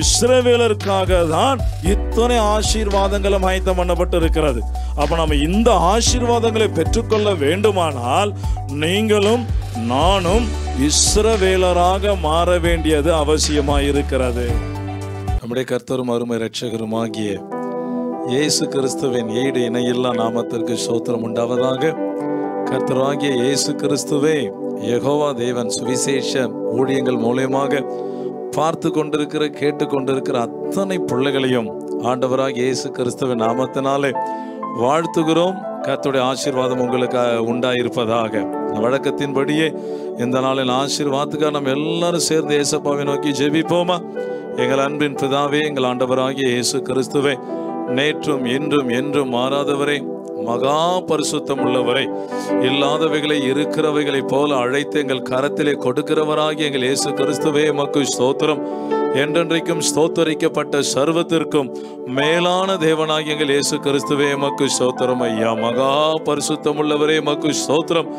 இஸ்ரவேலருக்காக தான் இத்தனை ஆசீர்வாதங்களும் ஆயத்தம் பண்ணப்பட்டு இருக்கிறது. அப்ப நம்ம இந்த ஆசீர்வாதங்களை பெற்றுக்கொள்ள வேண்டுமானால் நீங்களும் நானும் இஸ்ரவேலராக மாற வேண்டியது அவசியமாயிருக்கிறது. நம்முடைய கர்த்தரும் அருமை இரட்சகருமாகிய இயேசு கிறிஸ்துவின் ஈடு இணையில்லா நாமத்திற்கு ஸ்தோத்திரம் உண்டாவதாக. கர்த்தராகிய இயேசு கிறிஸ்துவே யெகோவா தேவன் சுவிசேஷ ஊழியங்கள் மூலமாக பார்த்து கொண்டிருக்கிற கேட்டுக்கொண்டிருக்கிற அத்தனை பிள்ளைகளையும் ஆண்டவராகிய இயேசு கிறிஸ்துவின் நாமத்தினாலே வாழ்த்துகிறோம். கர்த்தருடைய ஆசீர்வாதம் உங்களுக்கு உண்டாயிருப்பதாக. வழக்கத்தின்படியே இந்த நாளின் ஆசீர்வாதத்துக்காக நம்ம எல்லாரும் சேர்ந்து இயேசப்பாவை நோக்கி ஜெபிப்போமா? எங்கள் அன்பின் பிதாவே, எங்கள் ஆண்டவராகிய இயேசு கிறிஸ்துவே, நேற்றும் இன்றும் என்றும் மாறாதவரே, மகா பரிசுத்தம் உள்ளவரை, இல்லாதவைகளை இருக்கிறவைகளை போல அழைத்து எங்கள் கரத்திலே கொடுக்கிறவராகி எங்கள் இயேசு கிறிஸ்துவே உமக்கு ஸ்தோத்திரம். என்றென்றைக்கும் ஸ்தோத்தரிக்கப்பட்ட சர்வத்திற்கும் மேலான தேவனாகி எங்கள் இயேசு கிறிஸ்துவே உமக்கு ஸ்தோத்திரம். ஐயா, மகா பரிசுத்தம் உள்ளவரே உமக்கு ஸ்தோத்திரம்.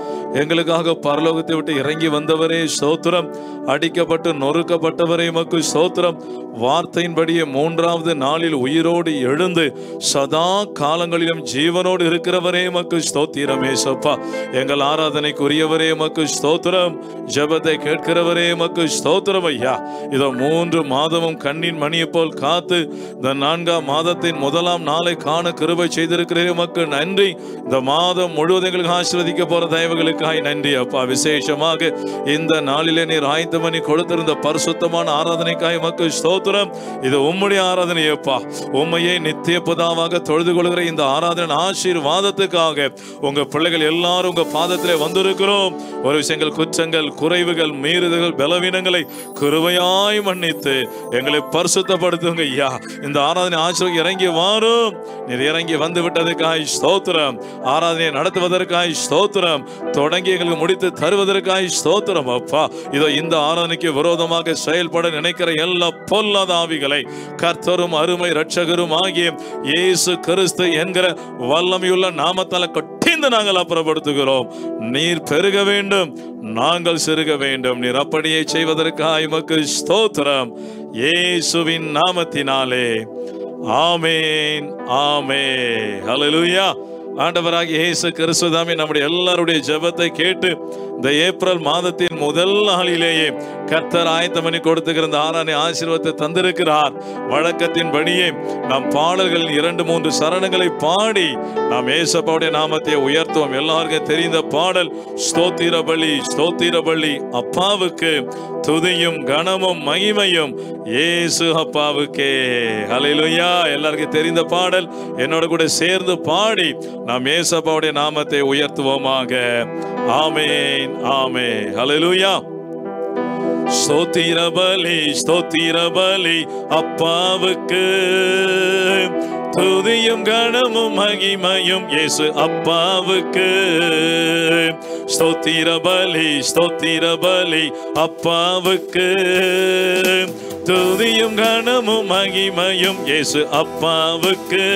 எங்களுக்காக பரலோகத்தை விட்டு இறங்கி வந்தவரே ஸ்தோத்திரம். அடிக்கப்பட்டு நொறுக்கப்பட்டவரே உமக்கு ஸ்தோத்திரம். வார்த்தையின்படியே மூன்றாவது நாளில் உயிரோடு எழுந்து சதா காலங்களிலும் ஜீவனோடு இருக்கிறவரே உமக்கு ஸ்தோத்திரம். ஏசப்பா, எங்கள் ஆராதனைக்குரியவரே உமக்கு ஸ்தோத்திரம். ஜெபத்தை கேட்கிறவரே உமக்கு ஸ்தோத்திரம். ஐயா, இதோ 3 மாதமும் கண்ணின் மணியை போல் காத்து இந்த 4ஆம் மாதத்தின் 1ஆம் நாளை காண கிருபை செய்திருக்கிறேன். உமக்கு நன்றி. இந்த மாதம் முழுவதும் எங்களுக்கு ஆசீர்வதிக்க போற தயவுகளுக்காய் நன்றி அப்பா. விசேஷமாக இந்த நாளிலே நீர் ஆயத்தம் பண்ணி கொடுத்திருந்த பரிசுத்தமான ஆராதனைக்காய் உமக்கு ஸ்தோத்திரம். இது உம்முடைய ஆராதனை அப்பா. உம்மையே நித்திய பிதாவாக தொழுது கொள்கிற இந்த ஆராதனை ஆசீர்வாதத்துக்காக உங்க பிள்ளைகள் எல்லாரும் உங்க பாதத்திலே வந்திருக்கிறோம். ஒரு விஷயங்கள், குற்றங்கள், குறைவுகள், மீறுதல்கள், பலவீனங்களை கிருபையாய் மன்னித்து எங்களை பரிசுத்தப்படுத்துங்க ஐயா. இந்த ஆராதனை ஆசீர்வாதம் இறங்கி வாரும். நீர் இறங்கி வந்து விட்டதற்காய் ஸ்தோத்திரம். ஆராதனையை நடத்துவதற்காய் ஸ்தோத்திரம். தொடங்கி எங்களுக்கு முடித்து தருவதற்காய் ஸ்தோத்திரம் அப்பா. இதோ இந்த ஆராதனைக்கு விரோதமாக செயல்பட நினைக்கிற எல்லா பொல்லாத ஆவிகளை கர்த்தரும் அருமை இரட்சகரும் ஆகிய இயேசு கிறிஸ்து என்கிற வல்லமையுள்ள நாமத்தால கட்டிந்து நாங்கள் அப்புறப்படுத்துகிறோம். நீர் பெருக வேண்டும், நாங்கள் சிறுக வேண்டும். நீர் அப்படியே செய்வதற்காக உமக்கு ஸ்தோத்திரம். இயேசுவின் நாமத்தினாலே ஆமென், ஆமென், ஹல்லேலூயா. ஆண்டவராகிய இயேசு கிறிஸ்துவே நம்முடைய எல்லாருடைய ஜெபத்தை கேட்டு இந்த ஏப்ரல் மாதத்தின் முதல் நாளிலேயே கர்த்தர் ஆயத்தம் பண்ணி கொடுத்துக்கிற இந்த ஆராதனை ஆசீர்வாதத்தை தந்திருக்கிறார். வழக்கத்தின்படியே நாம் பாடல்களின் 2-3 சரணங்களை பாடி நாம் ஏசப்பாவுடைய நாமத்தை உயர்த்துவோம். எல்லாருக்கும் தெரிந்த பாடல் ஸ்தோத்திர பலி, ஸ்தோத்திர பலி அப்பாவுக்கு துதியும் கனமும் மகிமையும் இயேசு அப்பாவுக்கே. ஹல்லேலூயா. எல்லாருக்கும் தெரிந்த பாடல். என்னோட கூட சேர்ந்து பாடி நாம் ஏசப்பாவுடைய நாமத்தை உயர்த்துவோமாக. ஆமென், ஆமென், ஹல்லேலூயா. ஸ்தோத்திர பலி, ஸ்தோத்திர பலி அப்பாவுக்கு துதியும் கனமும் மகிமையும் இயேசு அப்பாவுக்கு. ஸ்தோத்திர பலி, ஸ்தோத்திர பலி அப்பாவுக்கு துதியும் கனமும் மகிமையும் இயேசு அப்பாவுக்கு.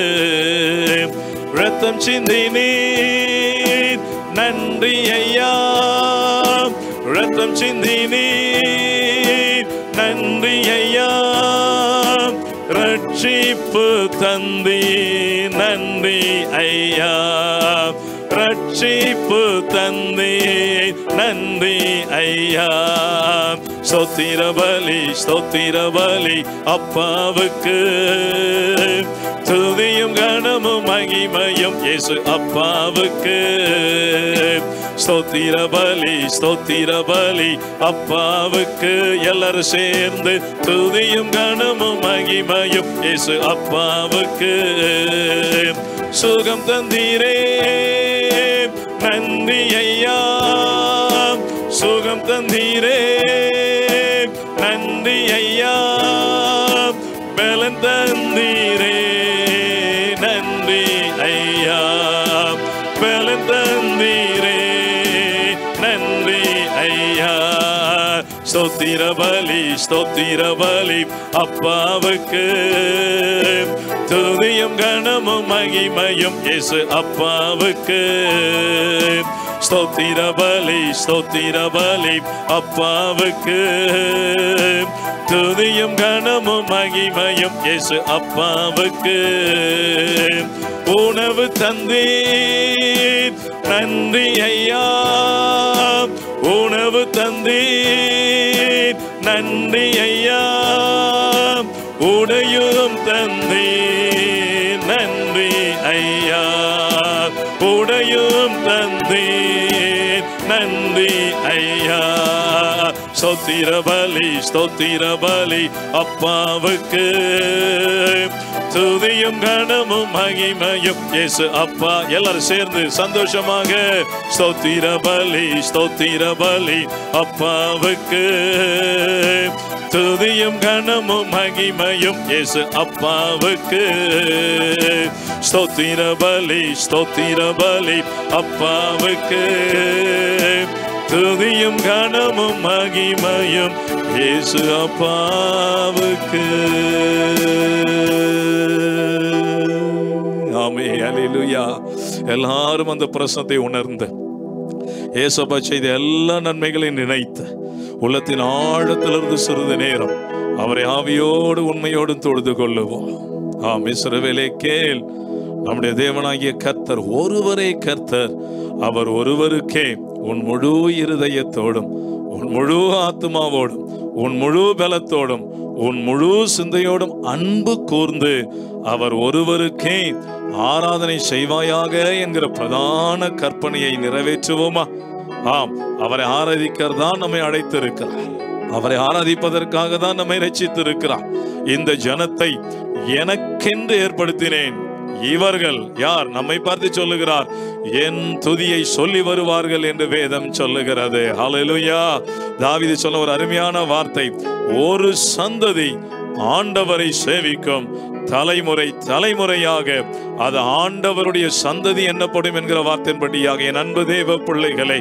ரத்தம் சிந்தினீர் நன்றி ஐயா, ரத்தம் சிந்தினீர் நன்றி ஐயா, ரட்சிப்பு தந்தி நன்றி ஐயா, ரட்சிப்பு தந்தி நன்றி ஐயா. ஸ்தோத்திர பலி, ஸ்தோத்திர பலி அப்பாவுக்கு துதியும் கனமும் மகிமையும் இயேசு அப்பாவுக்கு. ஸ்தோத்திர பலி, ஸ்தோத்திர பலி அப்பாவுக்கு. எல்லாரும் சேர்ந்து துதியும் கனமும் மகிமையும் இயேசு அப்பாவுக்கு. சுகம் தந்தீரே நன்றி ஐயா, சுகம் தந்தீரே நன்றி ஐயா, பலன் தந்தீரே நன்றி ஐயா, பலன் தந்தீரே நன்றி ஐயா. ஸ்தோத்திர பலி, ஸ்தோத்திர பலி அப்பாவுக்கு துதியும் கனமும் மகிமையும் இயேசு அப்பாவுக்கு. ஸ்தோத்திர பலி, ஸ்தோத்திர பலி அப்பாவுக்கு. துதியும் கனமும் மகிமையும் இயேசு அப்பாவுக்கு. உணவு தந்தீர் நன்றி ஐயா, உணவு தந்தீர் நன்றி ஐயா, உடையும் தந்தீர் நன்றி ஐயா, உடையும் தந்தீர் நன்றி ஐயா. ஸ்தோத்திர பலி, ஸ்தோத்திர பலி அப்பாவுக்கு. துதியும் கனமும் மகிமையும் இயேசு அப்பா. எல்லாரும் சேர்ந்து சந்தோஷமாக ஸ்தோத்திர பலி, ஸ்தோத்திர பலி அப்பாவுக்கு. துதியும் கனமும் மகிமையும் இயேசு அப்பாவுக்கு. ஸ்தோத்திர பலி, ஸ்தோத்திர பலி அப்பாவுக்கு. துதியும் கனமும் மகிமையும் இயேசு அப்பாவுக்கு. ஆமே, அல்லேலூயா. எல்லாரும் அந்த பிரசனத்தை உணர்ந்து இயேசுப்பா செய்த எல்லா நன்மைகளையும் நினைத்து உள்ளத்தின் ஆழத்திலிருந்து சிறிது நேரம் அவரை ஆவியோடு உண்மையோடு தொழுது கொள்ளுவோம். ஆம், இஸ்ரவேலே கேள், நம்முடைய தேவனாகிய கர்த்தர் ஒருவரே கர்த்தர். அவர் ஒருவருக்கே உன் முழு இருதயத்தோடும், உன் முழு ஆத்மாவோடும், உன் முழு பலத்தோடும், உன் முழு சிந்தையோடும் அன்பு கூர்ந்து அவர் ஒருவருக்கே ஆராதனை செய்வாயாக என்கிற பிரதான கற்பனையை நிறைவேற்றுவோமா? ஆம், அவரை ஆராதிக்கிறதான் நம்மை அழைத்திருக்கிறார். அவரை ஆராதிப்பதற்காக தான் நம்மை ரட்சித்திருக்கிறார். இந்த ஜனத்தை எனக்கென்று ஏற்படுத்தினேன். இவர்கள் யார்? நம்மை பார்த்து சொல்லுகிறார், என் துதியை சொல்லி வருவார்கள் என்று வேதம் சொல்லுகிறது. ஹல்லேலூயா. தாவீது சொன்ன ஒரு அருமையான வார்த்தை, ஒரு சந்ததி ஆண்டவரை சேவிக்கும், தலைமுறை தலைமுறையாக அது ஆண்டவருடைய சந்ததி என்னப்படும் என்கிற வார்த்தையின்படியாக என் அன்பு தேவ பிள்ளைகளை,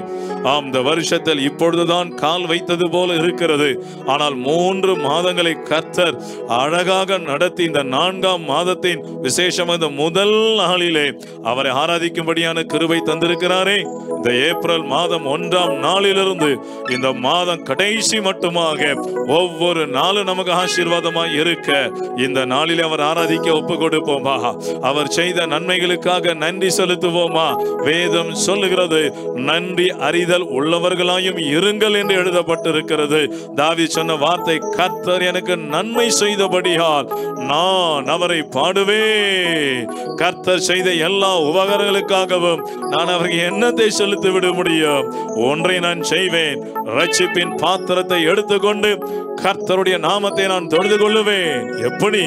ஆம், இந்த வருஷத்தில் இப்பொழுதுதான் கால் வைத்தது போல இருக்கிறது. ஆனால் 3 மாதங்களை கர்த்தர் அழகாக நடத்தி இந்த 4ஆம் மாதத்தின் விசேஷமாக இந்த முதல் நாளிலே அவரை ஆராதிக்கும்படியான கிருபை தந்திருக்கிறாரே. இந்த ஏப்ரல் மாதம் 1ஆம் நாளிலிருந்து இந்த மாதம் கடைசி மட்டுமாக ஒவ்வொரு நாளும் நமக்கு ஆசீர்வாதமாய் இருக்க இந்த நாளிலே அவர் ஆராதிக்க ஒப்பு கொடுப்போமா? அவர் செய்த நன்மைகளுக்காக நன்றி செலுத்துவோமா? வேதம் சொல்லுகிறது, நன்றி அறிதல் உள்ளவர்களாயும் இருங்கள் என்று எழுதப்பட்டிருக்கிறது. தாவீது சொன்ன வார்த்தை, கர்த்தர் எனக்கு நன்மை செய்தபடியால் நான் அவரை பாடுவேன். கர்த்தர் செய்த எல்லா உபகாரங்களுக்காகவும் நான் அவருக்கு என்னத்தை செலுத்தி விட முடியும்? ஒன்றை நான் செய்வேன், ரட்சிப்பின் பாத்திரத்தை எடுத்துக்கொண்டு கர்த்தருடைய நாமத்தை நான் தொழுது கொள்ளுவேன். எப்படி?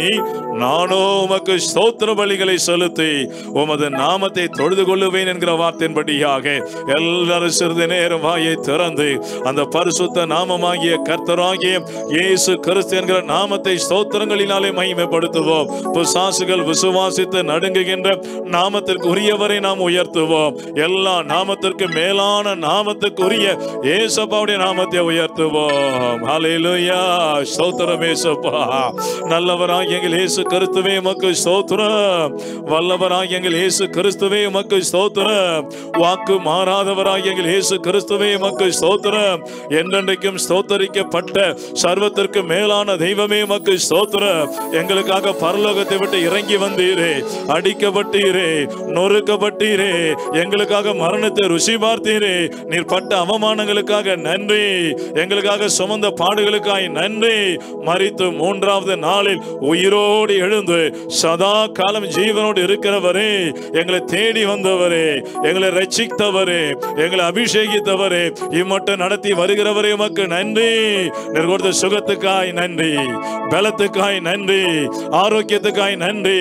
நானோ உமக்கு ஸ்தோத்திர பலிகளை செலுத்தி உமது நாமத்தை தொழுது கொள்ளுவேன் என்கிற வார்த்தையின்படியாக எல்லாரும் சிறிது நேரம் வாயை திறந்து அந்த பரிசுத்த நாமமாகிய கர்த்தராகிய இயேசு கிறிஸ்து என்கிற நாமத்தை ஸ்தோத்திரங்களினாலே மகிமைப்படுத்துவோம். பிசாசுகள் விசுவாசித்து நடுங்குகின்ற நாமத்திற்கு உரியவரை நாம் உயர்த்துவோம். எல்லா நாமத்திற்கு மேலான நாமத்துக்குரிய இயேசுவுடைய நாமத்தை உயர்த்துவோம். ஹல்லேலூயா. ஸ்தோத்திரம் இயேசுப்பா. நல்லவராகிய எங்கள் இயேசு கிறிஸ்துவே உமக்கு ஸ்தோத்திரம். வல்லவராகிய எங்கள் இயேசு கிறிஸ்துவே உமக்கு ஸ்தோத்திரம். வாக்கு மாறாதவராகிய எங்கள் இயேசு கிறிஸ்துவே உமக்கு ஸ்தோத்திரம். என்றென்றைக்கும் ஸ்தோத்தரிக்கப்பட்ட சர்வத்திற்கு மேலான தெய்வமே உமக்கு ஸ்தோத்திரம். எங்களுக்காக பரலோகத்தை விட்டு இறங்கி வந்தீரே, அடிக்கப்பட்டீரே, நொறுக்கப்பட்டீரே, எங்களுக்காக மரணத்தை ருசி பார்த்தீரே. நீர் பட்ட அவமானங்களுக்காக நன்றி, எங்களுக்காக சுமந்த பாடுகளுக்காக நன்றி. மரித்து 3ஆவது நாளில் உயிரோடு எழுந்து சதா காலம் ஜீவனோடு இருக்கிறவரே, எங்களை தேடி வந்தவரே, எங்களை ரட்சித்தவரே, எங்களை அபிஷேகித்தவரே, இம்மட்டும் நடத்தி வருகிறவரே உமக்கு நன்றி. நீர் கொடுத்த சுகத்துக்காய் நன்றி, பலத்துக்காய் நன்றி, ஆரோக்கியத்துக்காய் நன்றி,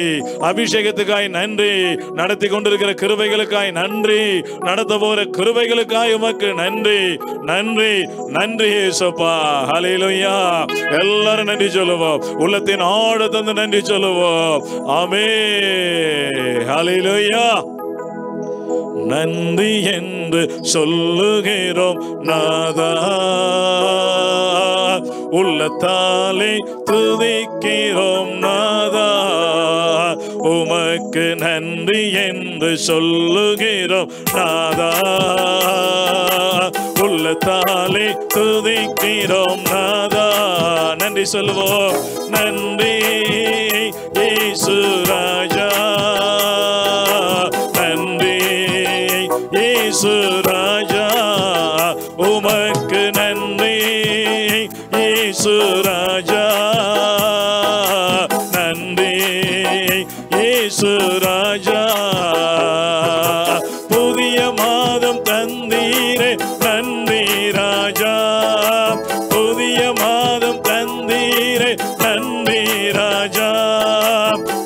அபிஷேகத்துக்காய் நன்றி, நடத்தி கொண்டிருக்கிற கிருபைகளுக்காய் நன்றி, நடத்த போற கிருபைகளுக்காய் உமக்கு நன்றி. நன்றி, நன்றி இயேசுப்பா. ஹல்லேலூயா. எல்லாரும் நன்றி சொல்லுவோம். உள்ளத்தின் ஆழத்திலிருந்து நன்றி சொல்லுவோம். ஆமென். ஹல்லேலூயா. நன்றி என்று சொல்லுகிறோம் நாதா, உள்ளத்தாலே துதிக்கிறோம் நாதா, உமக்கு நன்றி என்று சொல்லுகிறோம் நாதா, உள்ளத்தாலே துதிக்கிறோம் நாதா. நன்றி சொல்லுவோம். நன்றி இயேசு ராஜா, நன்றி இயேசு ராஜா, உமக்கு நன்றி இயேசு ராஜா, நன்றி இயேசு ராஜா. புதிய மாதம் தந்தீரே நன்றி ராஜா, புதிய மாதம் தந்தீரே நன்றி ராஜா,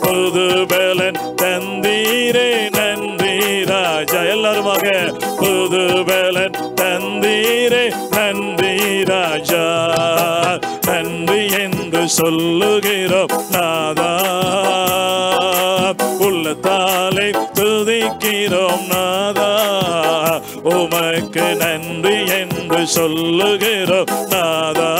புது பலன் தந்தீரே நன்றி ராஜா. எல்லாருமாக புது பலன் தந்தீரே நன்றி ராஜா, நன்றி என்று சொல்லுகிறோம் நாதா, உள்ளத்தாலே துதிக்கிறோம் நாதா, உமக்கு நன்றி என்று சொல்லுகிறோம் நாதா,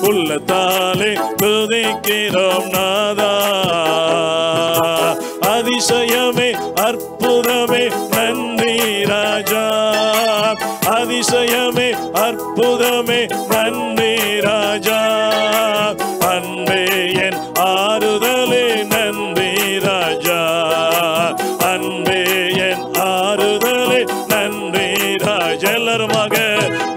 உள்ளத்தாலே துதிக்கிறோம் நாதா. அதிசயமே அற்புதமே நன்றி ராஜா, அதிசயமே அற்புதமே நன்றி ராஜா, அன்பே என் ஆறுதலே நன்றி ராஜா, அன்பே என் ஆறுதலே நன்றி ராஜா. எல்லாருமாக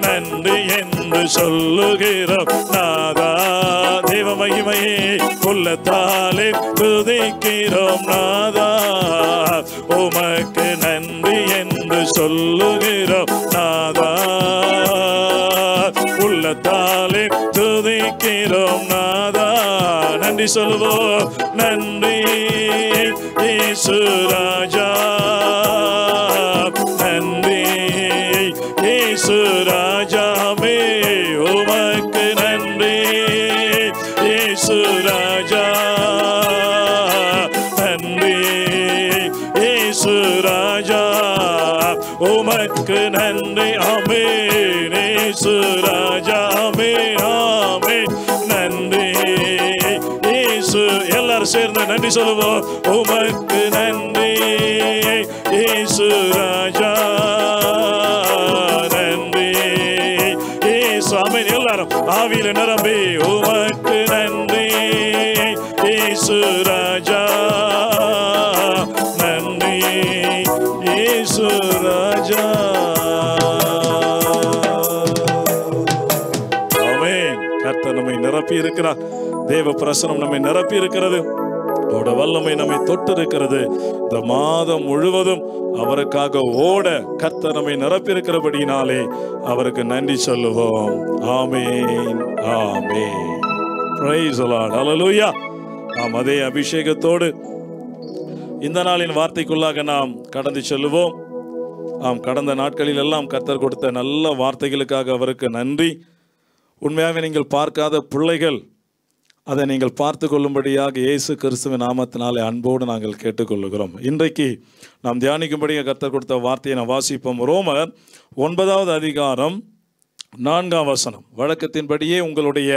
நன்றி என்று சொல்லுகிறோம் நாதா, தேவ மகிமையே உள்ளத்தாலே துதிக்கிறோம் நாதா, உமக்கு நன்றி என்று சொல்லுகிறோம் நாதா, உள்ளத்தாலே துதிக்கிறோம் நாதா. நன்றி சொல்லுவோம். நன்றி இயேசு ராஜா, நன்றி இயேசு ராஜாவே, உமக்கு நன்றி இயேசு ராஜா, நன்றி இயேசு ராஜா, உமக்கு நன்றி. ஆமென் இயேசு ராஜா, ஆமென் ஆமென். நன்றி இயேசு. எல்லாரும் சேர்ந்து நன்றி சொல்லுவோம். உமக்கு நன்றி இயேசு ராஜா, நன்றி இயேசு. ஆமென். எல்லாரும் ஆவியில நிரம்பி உமக்கு நன்றி இயேசு ராஜா, நன்றி இயேசு ராஜா. ஆமென். கர்த்தர் நம்மை நிரப்பி இருக்கிறார். தேவ பிரசனம் நம்மை நிரப்பி இருக்கிறது. அவருடைய வல்லமை நம்மை தொட்டு இருக்கிறது. இந்த மாதம் முழுவதும் அவருக்காக ஓட கர்த்தர் நம்மை நிரப்பி இருக்கிறபடினாலே அவருக்கு நன்றி சொல்லுவோம். Amen amen. Praise the lord. Hallelujah. நாம் அதே அபிஷேகத்தோடு இந்த நாளின் வார்த்தைக்குள்ளாக நாம் கடந்து செல்லுவோம். கடந்த நாட்களில் எல்லாம் கர்த்தர் கொடுத்த நல்ல வார்த்தைகளுக்காக அவருக்கு நன்றி. உண்மையாகவே நீங்கள் பார்க்காத பிள்ளைகள் அதை நீங்கள் பார்த்து கொள்ளும்படியாக இயேசு கிறிஸ்துவின் நாமத்தினாலே அன்போடு நாங்கள் கேட்டுக்கொள்ளுகிறோம். இன்றைக்கு நாம் தியானிக்கும்படியாக கர்த்தர் கொடுத்த வார்த்தையை நாம் வாசிப்போம். ரோமர் 9வது அதிகாரம் 4ஆம் வசனம். வழக்கத்தின்படியே உங்களுடைய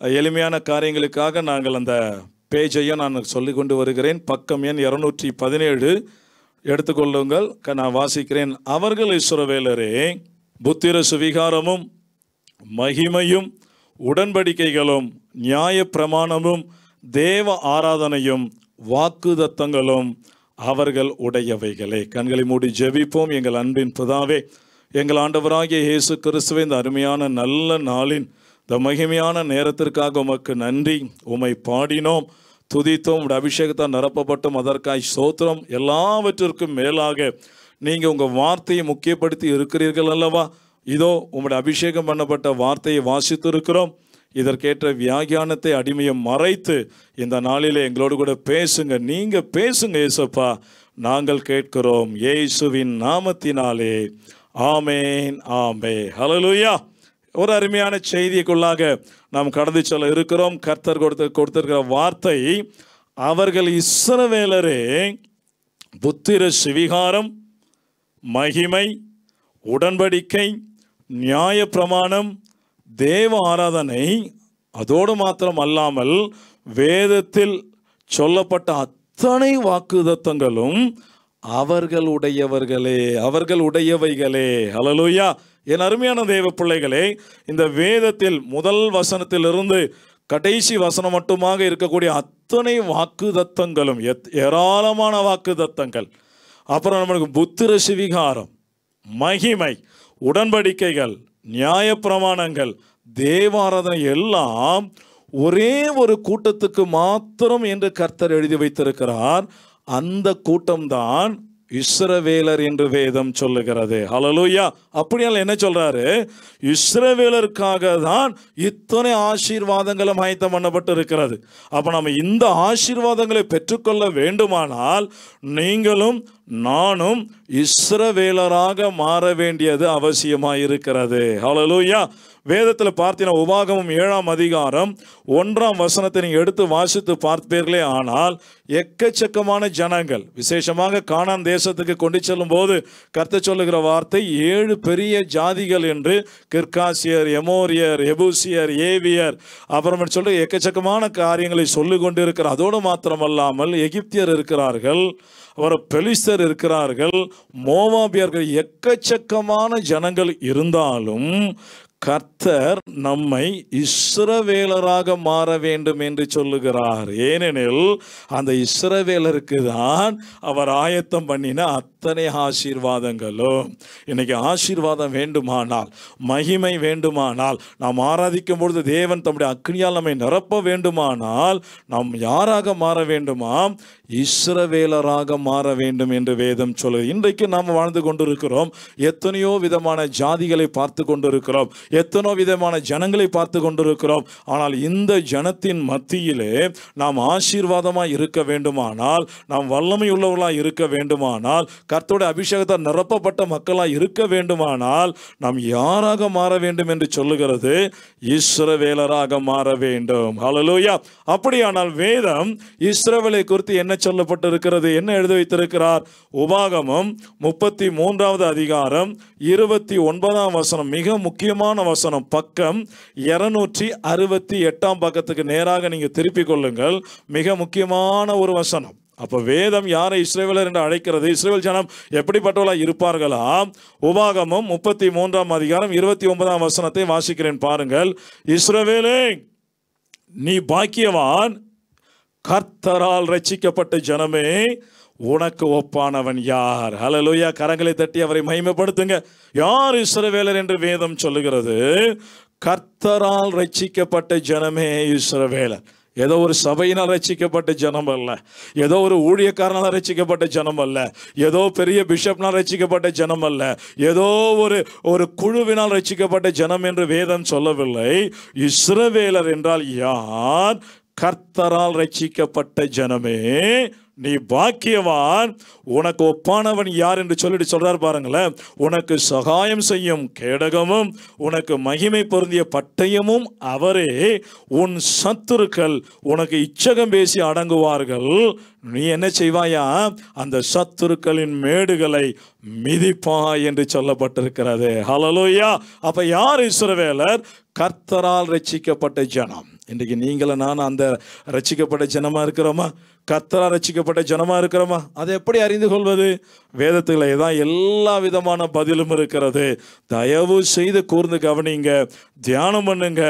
எளிமையான காரியங்களுக்காக நாங்கள் அந்த பேஜையும் நான் சொல்லிக் கொண்டு வருகிறேன். பக்கம் எண் 217 எடுத்துக்கொள்ளுங்கள். நான் வாசிக்கிறேன். அவர்கள் இஸ்ரவேலரே, புத்திர சுவிகாரமும் மகிமையும் உடன்படிக்கைகளும் நியாய பிரமாணமும் தேவ ஆராதனையும் வாக்குதத்தங்களும் அவர்கள் உடையவைகளே. கண்களை மூடி ஜெபிப்போம். எங்கள் அன்பின் பிதாவே, எங்கள் ஆண்டவராகிய இயேசு கிறிஸ்துவே, இந்த அருமையான நல்ல நாளின் இந்த மகிமையான நேரத்திற்காக உமக்கு நன்றி. உம்மை பாடினோம், துதித்தோம், உடைய அபிஷேகத்தால் நிரப்பப்பட்டோம். அதற்காய் ஸ்தோத்திரம். எல்லாவற்றிற்கும் மேலாக நீங்கள் உங்கள் வார்த்தையை முக்கியப்படுத்தி இருக்கிறீர்கள் அல்லவா? இதோ உம்முடைய அபிஷேகம் பண்ணப்பட்ட வார்த்தையை வாசித்திருக்கிறோம். இதற்கேற்ற வியாகியானத்தை அடிமையை மறைத்து இந்த நாளிலே எங்களோடு கூட பேசுங்க. நீங்கள் பேசுங்க இயேசுப்பா, நாங்கள் கேட்கிறோம் இயேசுவின் நாமத்தினாலே. ஆமேன் ஆமென். ஹல்லேலூயா. ஒரு அருமையான செய்திக்குள்ளாக நாம் கடந்து செல்ல இருக்கிறோம். கர்த்தர் கொடுத்திருக்கிற வார்த்தை, அவர்கள் இஸ்ரவேலரே, புத்திர சுவிகாரம், மகிமை, உடன்படிக்கை, நியாய பிரமாணம், தேவ ஆராதனை அதோடு மாத்திரம் அல்லாமல் வேதத்தில் சொல்லப்பட்ட அத்தனை வாக்குத்தத்தங்களும் அவர்களுடையவர்களே, அவர்களுடையவைகளே. ஹல்லேலூயா. என் அருமையான தேவ பிள்ளைகளே, இந்த வேதத்தில் முதல் வசனத்திலிருந்து கடைசி வசனம் மட்டுமாக இருக்கக்கூடிய அத்தனை வாக்குத்தத்தங்களும் ஏராளமான வாக்குத்தத்தங்கள், அப்புறம் நம்மளுக்கு புத்திர சுவிகாரம், மகிமை, உடன்படிக்கைகள், நியாயப்பிரமாணங்கள், தேவாராதனை எல்லாம் ஒரே ஒரு கூட்டத்துக்கு மாத்திரம் என்று கர்த்தர் எழுதி வைத்திருக்கிறார். அந்த கூட்டம்தான் இஸ்ரவேலர் என்று வேதம் சொல்லுகிறது. ஹல்லேலூயா. அப்படியால் என்ன சொல்றாரு? இஸ்ரவேலருக்காக தான் இத்தனை ஆசீர்வாதங்களும் ஆயத்தம் பண்ணப்பட்டு இருக்கிறது. அப்ப நம்ம இந்த ஆசீர்வாதங்களை பெற்றுக்கொள்ள வேண்டுமானால் நீங்களும் நானும் இஸ்ரவேலராக மாற வேண்டியது அவசியமாக இருக்கிறது. ஹல்லேலூயா. வேதத்தில் பார்த்தீங்கன்னா உபாகமம் 7ஆம் அதிகாரம் 1ஆம் வசனத்தை நீங்கள் எடுத்து வாசித்து பார்ப்பீர்களே ஆனால் எக்கச்சக்கமான ஜனங்கள், விசேஷமாக கானான் தேசத்துக்கு கொண்டு செல்லும் போது கர்த்தர் சொல்லுகிற வார்த்தை 7 பெரிய ஜாதிகள் என்று, கிர்காசியர், எமோரியர், எபூசியர், ஏவியர், அப்புறமேட்டு சொல்லி எக்கச்சக்கமான காரியங்களை சொல்லி கொண்டு இருக்கிறார். அதோடு மாத்திரமல்லாமல் எகிப்தியர் இருக்கிறார்கள், அவர் பெலிஸ்தர் இருக்கிறார்கள், மோவாபியர்கள், எக்கச்சக்கமான ஜனங்கள் இருந்தாலும் கர்த்தர் நம்மை இஸ்ரவேலராக மாற வேண்டும் என்று சொல்லுகிறார். ஏனெனில் அந்த இஸ்ரவேலருக்கு தான் அவர் ஆயத்தம் பண்ணின அத்தனை ஆசீர்வாதங்களும். இன்னைக்கு ஆசீர்வாதம் வேண்டுமானால், மகிமை வேண்டுமானால், நாம் ஆராதிக்கும் பொழுது தேவன் தம்முடைய அக்னியால் நம்மை நிரப்ப வேண்டுமானால் நாம் யாராக மாற வேண்டுமாம்? இஸ்ரவேலராக மாற வேண்டும் என்று வேதம் சொல்லுது. இன்றைக்கு நாம் வாழ்ந்து கொண்டிருக்கிறோம், எத்தனையோ விதமான ஜாதிகளை பார்த்து கொண்டிருக்கிறோம், எத்தனோ விதமான ஜனங்களை பார்த்து கொண்டிருக்கிறோம். ஆனால் இந்த ஜனத்தின் மத்தியிலே நாம் ஆசீர்வாதமாய் இருக்க வேண்டுமானால், நாம் வல்லமை உள்ளவர்களாய் இருக்க வேண்டுமானால், கர்த்தருடைய அபிஷேகத்தால் நிரப்பப்பட்ட மக்களாய் இருக்க வேண்டுமானால் நாம் யாராக மாற வேண்டும் என்று சொல்லுகிறது? இஸ்ரவேலராக மாற வேண்டும். ஹல்லேலூயா. அப்படியானால் வேதம் இஸ்ரவேலை குறித்து என்ன சொல்லப்பட்டிருக்கிறது, என்ன எழுதி வைத்திருக்கிறார்? உபாகமம் 33ஆவது அதிகாரம் 29ஆம் வசனம், மிக முக்கியமான வசனம். பக்கம் 268ஆம் பக்கத்துக்கு நேராக நீங்க திருப்பிக் கொள்ளுங்கள். மிக முக்கியமான ஒரு வசனம். அப்ப வேதம் யாரை இஸ்ரவேலர் என்று அழைக்கிறது? இஸ்ரவேல் ஜனம் எப்படிப்பட்டவர்களா இருப்பார்களா? உபாகமம் 33ஆம் அதிகாரம் 29ஆம் வசனத்தை வாசிக்கிறேன் பாருங்கள். இஸ்ரவேலே, நீ பாக்கியவான், கர்த்தரால் ரட்சிக்கப்பட்ட ஜனமே, உனக்கு ஒப்பானவன் யார்? ஹல்லேலூயா. கரங்களை தட்டி அவரை மகிமைப்படுத்துங்க. யார் இஸ்ரவேலர் என்று வேதம் சொல்லுகிறது? கர்த்தரால் ரட்சிக்கப்பட்ட ஜனமே இஸ்ரவேலர். ஏதோ ஒரு சபையினால் ரட்சிக்கப்பட்ட ஜனம் அல்ல, ஏதோ ஒரு ஊழியக்காரனால் ரட்சிக்கப்பட்ட ஜனம் அல்ல, ஏதோ பெரிய பிஷப்னால் ரட்சிக்கப்பட்ட ஜனம் அல்ல, ஏதோ ஒரு குழுவினால் ரட்சிக்கப்பட்ட ஜனம் என்று வேதம் சொல்லவில்லை. இஸ்ரவேலர் என்றால் யார்? கர்த்தரால் ரட்சிக்கப்பட்ட ஜனமே, நீ பாக்கியவான், உனக்கு ஒப்பானவன் யார் என்று சொல்லிட்டு சொல்றார் பாருங்களேன். உனக்கு சகாயம் செய்யும் கேடகமும் உனக்கு மகிமை பொருந்திய பட்டயமும் அவரே. உன் சத்துருக்கள் உனக்கு இச்சகம் பேசி அடங்குவார்கள். நீ என்ன செய்வாயா? அந்த சத்துருக்களின் மேடுகளை மிதிப்பாய் என்று சொல்லப்பட்டிருக்கிறது. ஹல்லேலூயா. அப்ப யார் இஸ்ரவேலர்? கர்த்தரால் ரட்சிக்கப்பட்ட ஜனம். இன்றைக்கு நீங்களும் நான் அந்த ரட்சிக்கப்பட்ட ஜனமா இருக்கிறோமா? கர்த்தரால் ரட்சிக்கப்பட்ட ஜனமா இருக்கிறோமா? அதை எப்படி அறிந்து கொள்வது? வேதத்தில் தான் எல்லா விதமான பதிலும் இருக்கிறது. தயவு செய்து கூர்ந்து கவனிங்க, தியானம் பண்ணுங்க,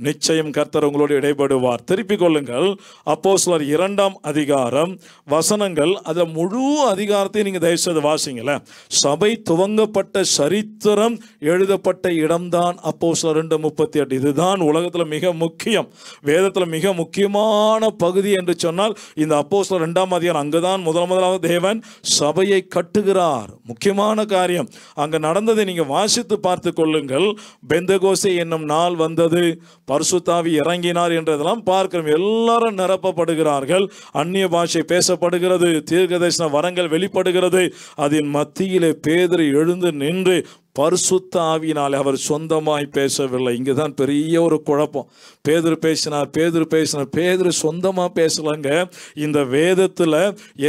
நிச்சயம் கர்த்தர் உங்களோடு இடைப்படுவார். திருப்பிக் கொள்ளுங்கள். அப்போஸ்தலர் 2ஆம் அதிகாரம் வசனங்கள், அதை முழு அதிகாரத்தையும் நீங்க தயவு செய்து வாசிங்களேன். சபை துவங்கப்பட்ட சரித்திரம் எழுதப்பட்ட இடம்தான் அப்போஸ்தலர் 2:38. இதுதான் உலகத்துல மிக முக்கியம், வேதத்துல மிக முக்கியமான பகுதி என்று சொன்னால் இந்த அப்போஸ்தலர் 2ஆம் அதிகாரம். அங்குதான் முதலாவது தேவன் சபையை கட்டுகிறார். முக்கியமான காரியம் அங்க நடந்ததை நீங்க வாசித்து பார்த்து கொள்ளுங்கள். பெந்தகோஸ்தே என்னும் நாள் வந்தது, பரிசுத்தாவி இறங்கினார் என்றதெல்லாம் பார்க்கிறோம். எல்லாரும் நிரப்பப்படுகிறார்கள், அந்நிய பாஷை பேசப்படுகிறது, தீர்க்கதரிசன வரங்கள் வெளிப்படுகிறது. அதன் மத்தியிலே பேதுரு எழுந்து நின்று பரிசுத்த ஆவியினாலே. அவர் சொந்தமாய் பேசவில்லை. இங்குதான் பெரிய ஒரு குழப்பம். பேதுரு பேசினார். பேதுரு சொந்தமா பேசலங்க. இந்த வேதத்துல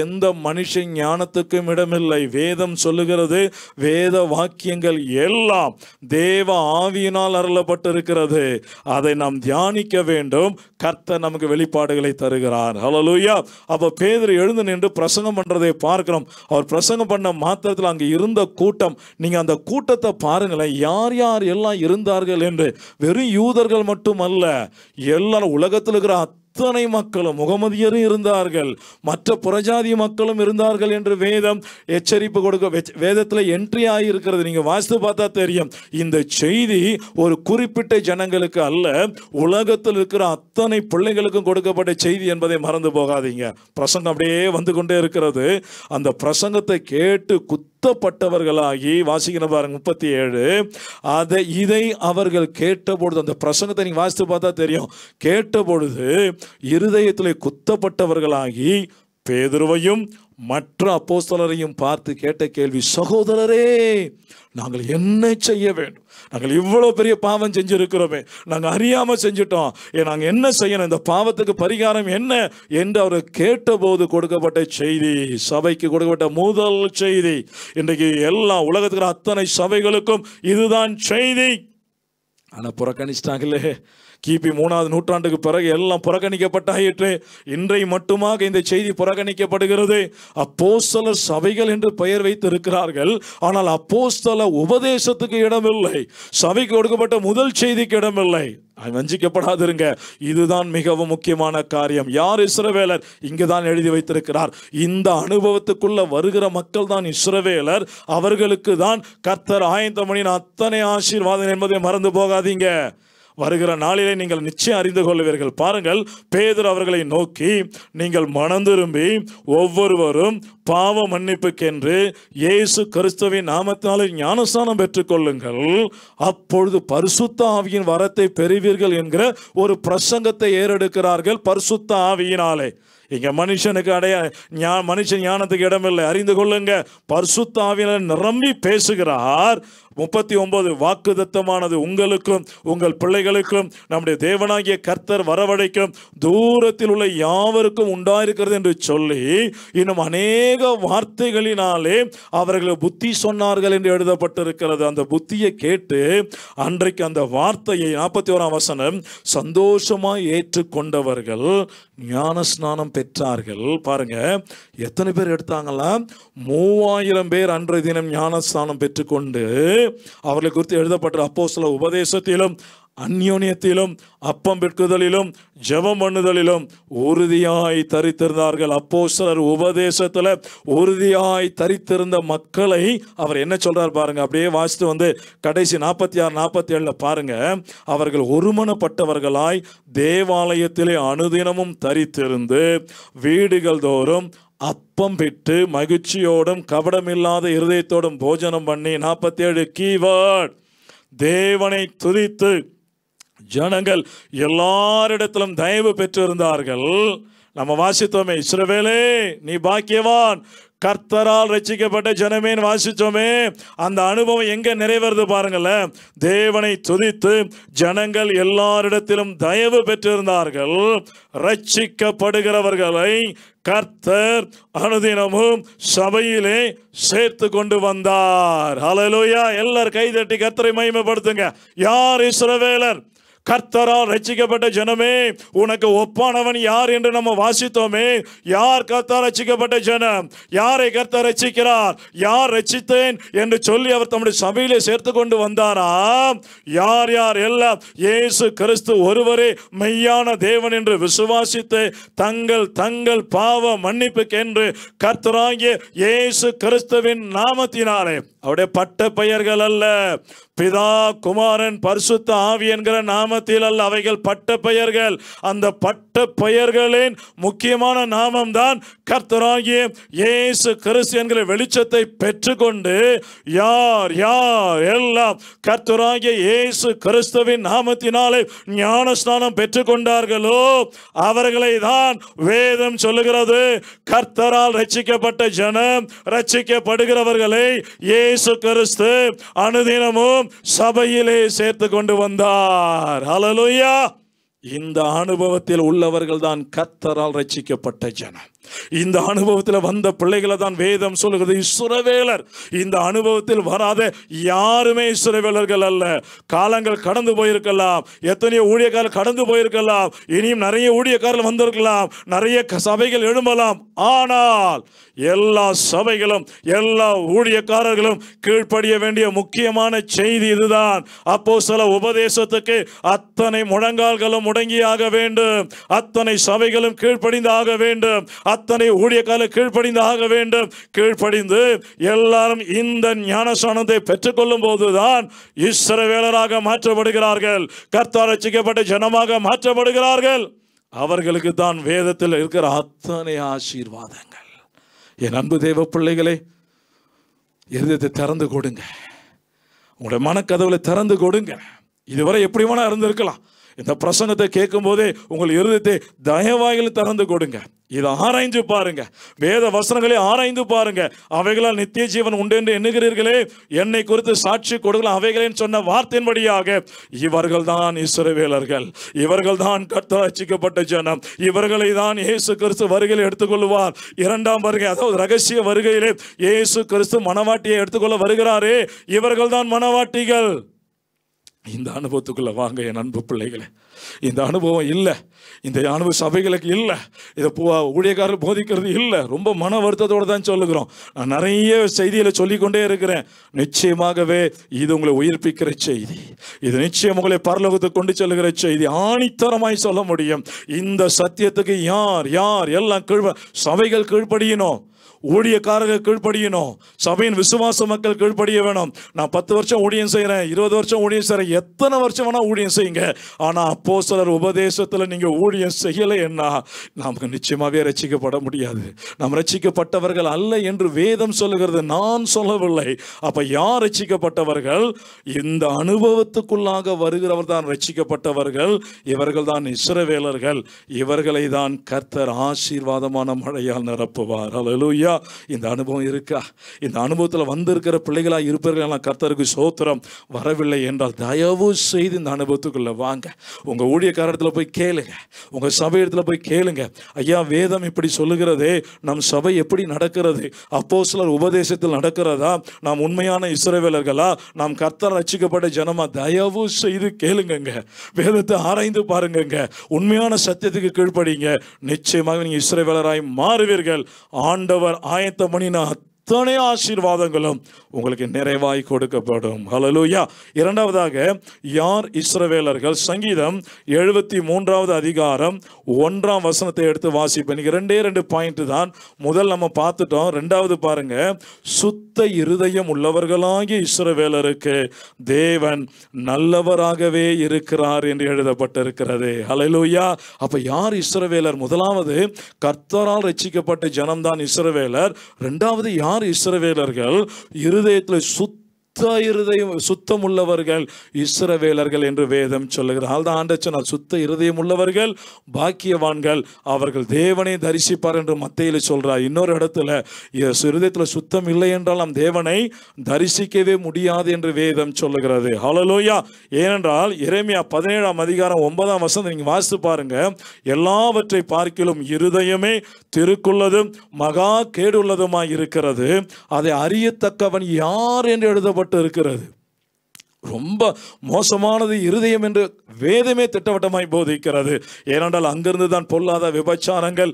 எந்த மனுஷ ஞானத்துக்கும் இடமில்லை. வேதம் சொல்லுகிறது, வேத வாக்கியங்கள் எல்லாம் தேவ ஆவியினால் அருளப்பட்டிருக்கிறது. அதை நாம் தியானிக்க வேண்டும். கர்த்தர் நமக்கு வெளிப்பாடுகளை தருகிறார். ஹல்லேலூயா. அப்ப பேதுரு எழுந்து நின்று பிரசங்கம் பண்றதை பார்க்கிறோம். அவர் பிரசங்கம் பண்ண மாத்திரத்தில் அங்கு இருந்த கூட்டம், நீங்க அந்த கூட்டத்தை பாருங்களேன், யார் யார் எல்லாம் இருந்தார்கள் என்று. வெறும் யூதர்கள் மட்டுமல்ல, எல்லாரும் உலகத்தில் இருக்கிற அத்தனை மக்களும், முகமதியரும் இருந்தார்கள், மற்ற புறஜாதி மக்களும் இருந்தார்கள் என்று வேதம் எச்சரிப்பு கொடுக்க, வேதத்தில் என்ட்ரி ஆகியிருக்கிறது. நீங்க வாசித்து பார்த்தா தெரியும். இந்த செய்தி ஒரு குறிப்பிட்ட ஜனங்களுக்கு அல்ல, உலகத்தில் இருக்கிற அத்தனை பிள்ளைகளுக்கும் கொடுக்கப்பட்ட செய்தி என்பதை மறந்து போகாதீங்க. பிரசங்கம் அப்படியே வந்து கொண்டே இருக்கிறது. அந்த பிரசங்கத்தை கேட்டு குத்தப்பட்டவர்களாகி, வாசிக்கிற பாருங்க 37, இதை அவர்கள் கேட்டபொழுது, அந்த பிரசங்கத்தை நீங்க வாசித்து பார்த்தா தெரியும், கேட்டபொழுது இருதயத்திலே குத்தப்பட்டவர்களாகி பேதுருவையும் மற்ற அப்போஸ்தலரையும் பார்த்து கேட்ட கேள்வி, சகோதரரே, நாங்கள் என்ன செய்ய வேண்டும்? நாங்கள் இவ்வளவு பெரிய பாவம் செஞ்சிருக்கிறோமே, நாங்கள் அறியாம செஞ்சிட்டோம், நாங்கள் என்ன செய்யணும்? இந்த பாவத்துக்கு பரிகாரம் என்ன என்று அவர் கேட்டபோது கொடுக்கப்பட்ட செய்தி, சபைக்கு கொடுக்கப்பட்ட முதல் செய்தி. இன்றைக்கு எல்லா உலகத்துக்கு அத்தனை சபைகளுக்கும் இதுதான் செய்தி. ஆனா புறக்கணிச்சிட்டாங்களே. கிபி 3ஆம் நூற்றாண்டுக்கு பிறகு எல்லாம் புறக்கணிக்கப்பட்டாயிற்று. இன்றைய மட்டுமாக இந்த செய்தி புறக்கணிக்கப்படுகிறது. அப்போஸ்தலர் சபைகள் என்று பெயர் வைத்து இருக்கிறார்கள். ஆனால் அப்போஸ்தல உபதேசத்துக்கு இடமில்லை. சபைக்கு கொடுக்கப்பட்ட முதல் செய்திக்கு இடமில்லை. வஞ்சிக்கப்படாதிருங்க. இதுதான் மிகவும் முக்கியமான காரியம். யார் இஸ்ரவேலர்? இங்குதான் எழுதி வைத்திருக்கிறார். இந்த அனுபவத்துக்குள்ள வருகிற மக்கள் தான் இஸ்ரவேலர். அவர்களுக்கு தான் கர்த்தர் ஆயத்தம் பண்ணின அத்தனை ஆசீர்வாதம் என்பதை மறந்து போகாதீங்க. வருகிற நாளிலே நீங்கள் நிச்சயம் அறிந்து கொள்வீர்கள். பாருங்கள், பேதுரு அவர்களை நோக்கி, நீங்கள் மனம் திரும்பி ஒவ்வொருவரும் பாவ மன்னிப்புக்கென்று இயேசு கிறிஸ்துவின் நாமத்தினாலே ஞானஸ்நானம் பெற்றுக்கொள்ளுங்கள், அப்பொழுது பரிசுத்த ஆவியின் வரத்தை பெறுவீர்கள் என்கிற ஒரு பிரசங்கத்தை ஏறெடுக்கிறார்கள். பரிசுத்த ஆவியினாலே. இங்க மனுஷனுக்கு மனுஷன் ஞானத்துக்கு இடமில்லை. அறிந்து கொள்ளுங்க, பரிசுத்த ஆவியினால் நிரம்பி பேசுகிறார். 39 வாக்குத்தத்தமானது உங்களுக்கும் உங்கள் பிள்ளைகளுக்கும் நம்முடைய தேவனாகிய கர்த்தர் வரவழைக்கும் தூரத்தில் உள்ள யாவருக்கும் உண்டாயிருக்கிறது என்று சொல்லி, இன்னும் அநேக வார்த்தைகளினாலே அவர்கள் புத்தி சொன்னார்கள் என்று எழுதப்பட்டிருக்கிறது. அந்த புத்தியை கேட்டு அன்றைக்கு அந்த வார்த்தையை 41ஆம் வசனம், சந்தோஷமாய் ஏற்றுக்கொண்டவர்கள் ஞானஸ்நானம் பெற்றார்கள். பாருங்க, எத்தனை பேர் எடுத்தாங்களா? 3000 பேர் அன்றைய தினம் ஞானஸ்நானம் பெற்றுக்கொண்டு அவர்களை குறித்து எழுதப்பட்ட அப்போஸ்தல உபதேசத்திலும் அந்யோன்யத்திலும் அப்பம் பெற்றுதலிலும் ஜெபம் பண்ணுதலிலும் உறுதியாய் தரித்திருந்தார்கள். அப்போஸ்தலர் உபதேசத்தில் உறுதியாய் தரித்திருந்த மக்களை அவர் என்ன சொல்றார் பாருங்க. அப்படியே வாசித்து வந்து கடைசி 46 47 பாருங்க. அவர்கள் ஒருமனப்பட்டவர்களாய் தேவாலயத்திலே அனுதினமும் தரித்திருந்து வீடுகள் தோறும் அப்பம் பெற்று மகிழ்ச்சியோடும் கபடமில்லாத இருதயத்தோடும் போஜனம் பண்ணி, 47 கீவேர்ட், தேவனை துதித்து ஜனங்கள் எல்லாரிடத்திலும் தயவு பெற்றிருந்தார்கள். நம்ம வாசித்தோமே, இஸ்ரவேலே நீ பாக்கியவான், கர்த்தரால் ரட்சிக்கப்பட்ட ஜனமே வாசிச்சோமே. அந்த அனுபவம் எங்க நிறைவேறுது பாருங்களேன். தேவனை துதித்து ஜனங்கள் எல்லாரிடத்திலும் தயவு பெற்றிருந்தார்கள். ரட்சிக்கப்படுகிறவர்களை கர்த்தர் அனுதினமும் சபையிலே சேர்த்து கொண்டு வந்தார். ஹல்லேலூயா. எல்லாரும் கைதட்டி கர்த்தரை மகிமைப்படுத்துங்க. யார் இஸ்ரவேலர்? கர்த்தரால் ரட்சிக்கப்பட்ட ஜனமே, உனக்கு ஒப்பானவன் யார் என்று நம்ம வாசித்தோமே. யார் கர்த்தரால் ரட்சிக்கப்பட்ட ஜனம்? யாரை கர்த்தர் ரட்சிக்கிறார்? யார் ரட்சித்தேன் என்று சொல்லி அவர் தம்முடைய சபையிலே சேர்த்து கொண்டு வந்தாரா? யார் யார்? எல்லாம் இயேசு கிறிஸ்து ஒருவரே மெய்யான தேவன் என்று விசுவாசித்து தங்கள் தங்கள் பாவ மன்னிப்புக்கென்று கர்த்தராகிய இயேசு கிறிஸ்துவின் நாமத்தினாலே, அவருடைய பட்ட பெயர்கள் அல்ல, பிதா, குமாரன், பரிசுத்த ஆவி என்கிற நாமத்தில் அல்ல. அவைகள் பட்ட பெயர்கள். அந்த பட்ட பெயர்களின் முக்கியமான நாமம் தான் கர்த்தராகிய இயேசு கிறிஸ்து என்கிற வெளிச்சத்தை பெற்றுக்கொண்டு யார் எல்லாம் கர்த்தராகிய இயேசு கிறிஸ்துவின் நாமத்தினாலே ஞானஸ்நானம் பெற்றுக்கொண்டார்களோ அவர்களை தான் வேதம் சொல்லுகிறது கர்த்தரால் ரட்சிக்கப்பட்ட ஜனம், ரட்சிக்கப்படுகிறவர்களை இயேசு கிறிஸ்து அனுதினமும் சபையிலே சேர்த்து கொண்டு வந்தார். ஹல்லேலூயா. இந்த அனுபவத்தில் உள்ளவர்கள் தான் கர்த்தரால் ரட்சிக்கப்பட்ட ஜனம். இந்த அனுபவத்தில் வந்த பிள்ளைகளை தான் வேதம் சொல்லுகிறது இஸ்ரவேலர். இந்த அனுபவத்தில் வராத யாருமே இஸ்ரவேலர்கள் அல்ல. காலங்கள் கடந்து போயிருக்கலாம், எத்தனையோ ஊழியக்காரர்கள் கடந்து போயிருக்கலாம், இனியும் நிறைய ஊழியக்காரர்கள் வந்திருக்கலாம், நிறைய சபைகள் எழும்பலாம். ஆனால் எல்லா சபைகளும் எல்லா ஊழியக்காரர்களும் கீழ்ப்படிய வேண்டிய முக்கியமான செய்தி இதுதான். அப்போஸ்தல உபதேசத்துக்கு அத்தனை முழங்கால்களும் முடங்கியாக வேண்டும், அத்தனை சபைகளும் கீழ்ப்படிந்தாக வேண்டும், அத்தனை ஊழியக்காரர்கள் கீழ்ப்படிந்து ஆக வேண்டும். கீழ்ப்படிந்து எல்லாரும் இந்த ஞானஸ்நானத்தை பெற்றுக்கொள்ளும் போதுதான் இஸ்ரவேலராக மாற்றப்படுகிறார்கள், கர்த்தரால் ரட்சிக்கப்பட்ட ஜனமாக மாற்றப்படுகிறார்கள். அவர்களுக்கு தான் வேதத்தில் இருக்கிற அத்தனை ஆசீர்வாதங்கள். என் அன்பு தேவ பிள்ளைகளே, இருதயத்தை திறந்து கொடுங்க, உங்களுடைய மனக்கதவுல திறந்து கொடுங்க. இதுவரை எப்படி வேணா இருந்திருக்கலாம். இந்த பிரசங்கத்தை கேட்கும் போதே உங்கள் இருதயத்தை தயவாயில் திறந்து கொடுங்க. இதை ஆராய்ந்து பாருங்க, வேத வசனங்களை ஆராய்ந்து பாருங்க. அவைகளால் நித்திய ஜீவன் உண்டு என்று எண்ணுகிறீர்களே, என்னை குறித்து சாட்சி கொடுக்கலாம் அவைகளேன்னு சொன்ன வார்த்தையின்படியாக இவர்கள் தான் இஸ்ரவேலர்கள், இவர்கள் தான் கர்த்தரால் ரட்சிக்கப்பட்ட ஜனம், இவர்களை தான் இயேசு கிறிஸ்து வருகையில் எடுத்துக்கொள்வார். இரண்டாம் வருகை, அதாவது ரகசிய வருகையிலே இயேசு கிறிஸ்து மணவாட்டியை எடுத்துக்கொள்ள வருகிறாரே, இவர்கள் தான் மணவாட்டிகள். இந்த அனுபவத்துக்குள்ள வாங்க என் அன்பு பிள்ளைகளே. இந்த அனுபவம் இல்லை, இந்த அனுபவ சபைகளுக்கு இல்லை, இதை ஊழியக்காரர் போதிக்கிறது இல்லை. ரொம்ப மன வருத்தத்தோடு தான் சொல்லுகிறோம். நான் நிறைய செய்திகளை சொல்லிக்கொண்டே இருக்கிறேன். நிச்சயமாகவே இது உங்களை உயிர்ப்பிக்கிற செய்தி, இது நிச்சயம் உங்களை பரலோகத்துக்கு கொண்டு செல்லுகிற செய்தி. ஆணித்தரமாய் சொல்ல முடியும். இந்த சத்தியத்துக்கு யார் எல்லாம் சபைகள் கீழ்ப்படியணும், ஊழியக்காரர்கள் கீழ்ப்படியணும், சபையின் விசுவாச மக்கள் கீழ்ப்படிய வேணும். நான் 10 வருஷம் ஊழியம் செய்கிறேன், 20 வருஷம் ஊழியம் செய்கிறேன், எத்தனை வருஷம் வேணா ஊழியம் செய்யுங்க. ஆனால் அப்போஸ்தலர் உபதேசத்தில் நீங்கள் ஊழியம் செய்யலை என்ன, நமக்கு நிச்சயமாகவே ரட்சிக்கப்பட முடியாது. நாம் ரட்சிக்கப்பட்டவர்கள் அல்ல என்று வேதம் சொல்லுகிறது, நான் சொல்லவில்லை. அப்போ யார் ரட்சிக்கப்பட்டவர்கள்? இந்த அனுபவத்துக்குள்ளாக வருகிறவர் தான் ரட்சிக்கப்பட்டவர்கள். இவர்கள் தான் இஸ்ரவேலர்கள். இவர்களை தான் கர்த்தர் ஆசீர்வாதமான மழையால் நிரப்புவார். ஹல்லேலூயா. இந்த அனுபவம் இருக்கா? இந்த அனுபவத்தில் வந்திருக்கிற பிள்ளைகளாக இருப்பவர்கள் கர்த்தருக்கு ஸ்தோத்திரம். வரவில்லை என்றால் தயவு செய்து இந்த அனுபவத்துக்குள்ள வாங்க. உங்க ஊழியக்காரத்தில் போய் கேளுங்க, உங்க சபையிடத்தில் போய் கேளுங்க, ஐயா வேதம் இப்படி சொல்லுகிறதே, நம் சபை எப்படி நடக்கிறது? அப்போஸ்தலர் உபதேசத்தில் நடக்கிறதா? நாம் உண்மையான இஸ்ரவேலர்களா? நாம் கர்த்தர் ரட்சிக்கப்பட்ட ஜனமா? தயவு செய்து கேளுங்க, வேதத்தை ஆராய்ந்து பாருங்க, உண்மையான சத்தியத்துக்கு கீழ்ப்படிங்க. நிச்சயமாக நீங்க இஸ்ரவேலராய் மாறுவீர்கள். ஆண்டவர் ஆயத்த பண்ணின அத்தனை ஆசீர்வாதங்களும் உங்களுக்கு நிறைவாய் கொடுக்கப்படும். ஹல்லேலூயா. இரண்டாவதாக யார் இஸ்ரவேலர்கள்? சங்கீதம் 73வது அதிகாரம் 1ஆம் வசனத்தை எடுத்து வாசிப்பேன். 2 பாயிண்ட் தான். முதல் நம்ம பார்த்துட்டோம். ரெண்டாவது பாருங்க, சுத்த இருதயம் உள்ளவர்களாகிய இஸ்ரவேலருக்கு தேவன் நல்லவராகவே இருக்கிறார் என்று எழுதப்பட்டிருக்கிறது. ஹல்லேலூயா. அப்ப யார் இஸ்ரவேலர்? முதலாவது கர்த்தரால் ரட்சிக்கப்பட்ட ஜனம்தான் இஸ்ரவேலர். இரண்டாவது யார் இஸ்ரவேலர்கள்? இருதயத்தில் சுத்தம் உள்ளவர்கள் இஸ்ரவேலர்கள் என்று வேதம் சொல்லுகிறார். ஆண்டவர் சொன்னார், சுத்த இருதயம் உள்ளவர்கள் பாக்கியவான்கள், அவர்கள் தேவனை தரிசிப்பார் என்று மத்தேயில சொல்றார். இன்னொரு இடத்துல இருதயத்தில் சுத்தம் இல்லை என்றால் நாம் தேவனை தரிசிக்கவே முடியாது என்று வேதம் சொல்லுகிறது. ஹல்லேலூயா. ஏனென்றால் எரேமியா 17ஆம் அதிகாரம் 9ஆம் வசனம் நீங்க வாசித்து பாருங்க. எல்லாவற்றை பார்க்கிலும் இருதயமே திருக்குள்ளதும் மகா கேடுள்ளதுமாய் இருக்கிறது, அதை அறியத்தக்கவன் யார் என்று எழுதப்பட்டு இருக்கிறது. ரொம்ப மோசமானது இருதயம் என்று வேதமே திட்டவட்டமாய் போதிக்கிறது. ஏனென்றால் அங்கிருந்து தான் பொல்லாத விபச்சாரங்கள்,